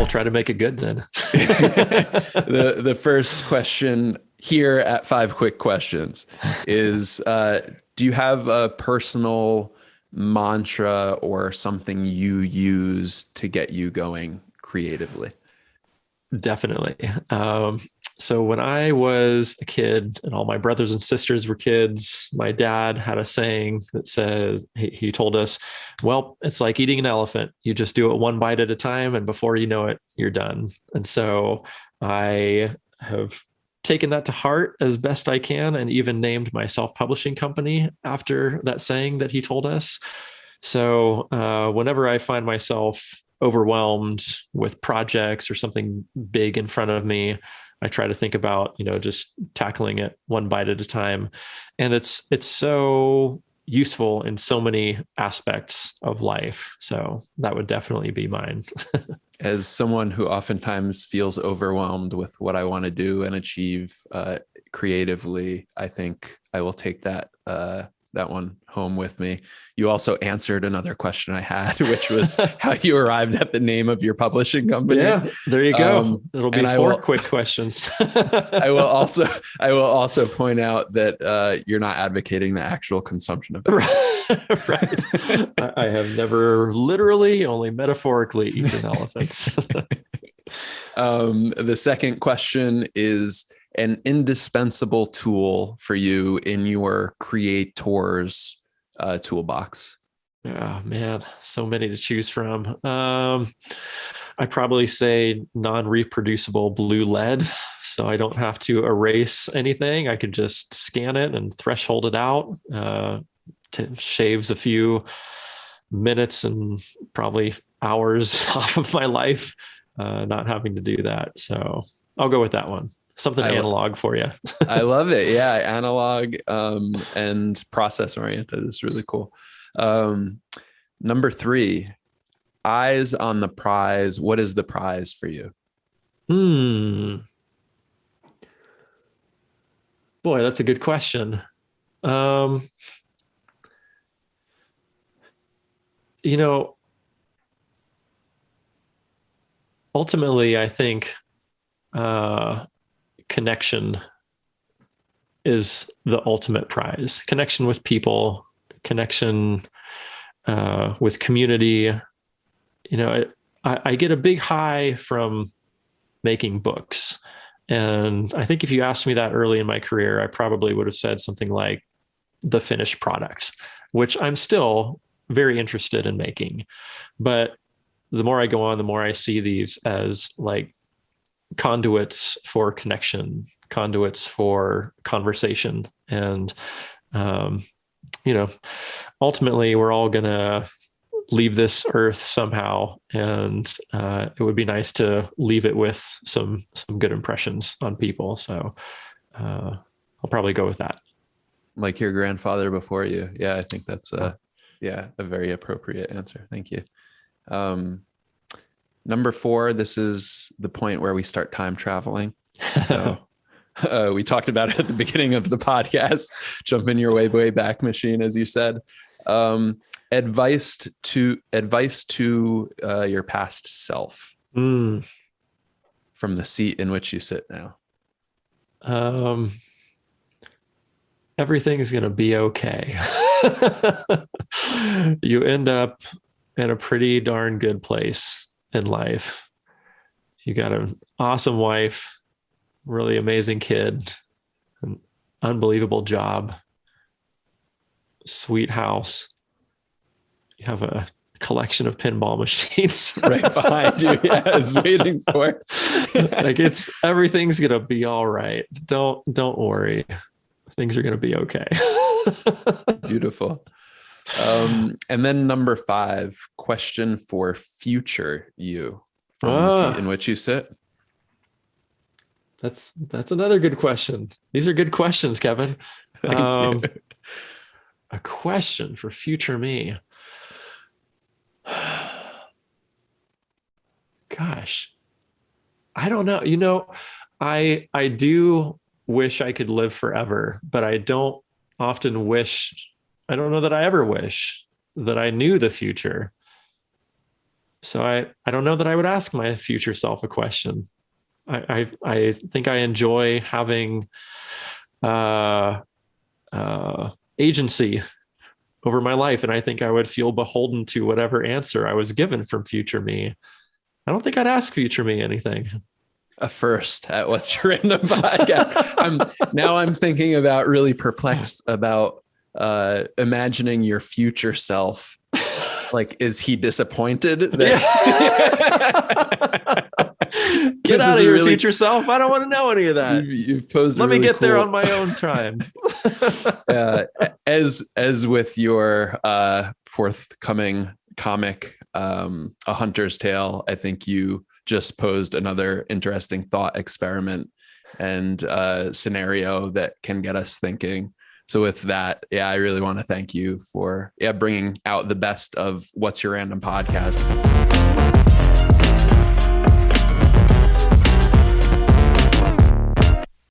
try to make it good then. The first question here at 5 Quick Questions is, do you have a personal mantra or something you use to get you going creatively? Definitely. So when I was a kid and all my brothers and sisters were kids, my dad had a saying that says, he told us, well, it's like eating an elephant. You just do it one bite at a time, and before you know it, you're done. And so I have taken that to heart as best I can, and even named my self-publishing company after that saying that he told us. So whenever I find myself overwhelmed with projects or something big in front of me, I try to think about, just tackling it one bite at a time. And it's so useful in so many aspects of life. So that would definitely be mine. As someone who oftentimes feels overwhelmed with what I want to do and achieve creatively, I think I will take that one home with me. You also answered another question I had, which was how you arrived at the name of your publishing company. Yeah, there you go. It'll be 4 quick questions. I will also point out that you're not advocating the actual consumption of it. Right. I have never literally, only metaphorically eaten elephants. The second question is an indispensable tool for you in your creator's toolbox. Oh man, so many to choose from. I probably say non-reproducible blue lead, so I don't have to erase anything. I can just scan it and threshold it out. Shaves a few minutes and probably hours off of my life, not having to do that. So I'll go with that one. Something analog for you. I love it. Yeah. Analog and process oriented is really cool. Number 3, eyes on the prize. What is the prize for you? Boy, that's a good question. Ultimately, I think connection is the ultimate prize. Connection with people, connection with community. I get a big high from making books. And I think if you asked me that early in my career, I probably would have said something like the finished product, which I'm still very interested in making. But the more I go on, the more I see these as like conduits for connection, conduits for conversation. And, ultimately we're all going to leave this earth somehow. And it would be nice to leave it with some good impressions on people. So I'll probably go with that. Like your grandfather before you. Yeah, I think that's a very appropriate answer. Thank you. Number 4, this is the point where we start time traveling. So we talked about it at the beginning of the podcast, jump in your way back machine, as you said. Advice to your past self from the seat in which you sit now. Everything is going to be okay. You end up in a pretty darn good place in life. You got an awesome wife, really amazing kid, an unbelievable job, sweet house. You have a collection of pinball machines right behind you. Yeah, I was waiting for it. Like everything's gonna be all right. Don't worry. Things are gonna be okay. Beautiful. And then number 5, question for future you from the seat in which you sit. That's another good question. These are good questions, Kevin. Thank you. A question for future me. Gosh, I don't know. I do wish I could live forever, but I don't often wish. I don't know that I ever wish that I knew the future. So I don't know that I would ask my future self a question. I think I enjoy having uh, agency over my life, and I think I would feel beholden to whatever answer I was given from future me. I don't think I'd ask future me anything. A first at What's Your Random Podcast. I'm thinking about, really perplexed about imagining your future self. Like, is he disappointed that Get out of here, future self? I don't want to know any of that. You've posed. Let me get there on my own time. As with your forthcoming comic, A Hunter's Tale, I think you just posed another interesting thought experiment and scenario that can get us thinking. So with that, I really want to thank you for bringing out the best of What's Your Random Podcast.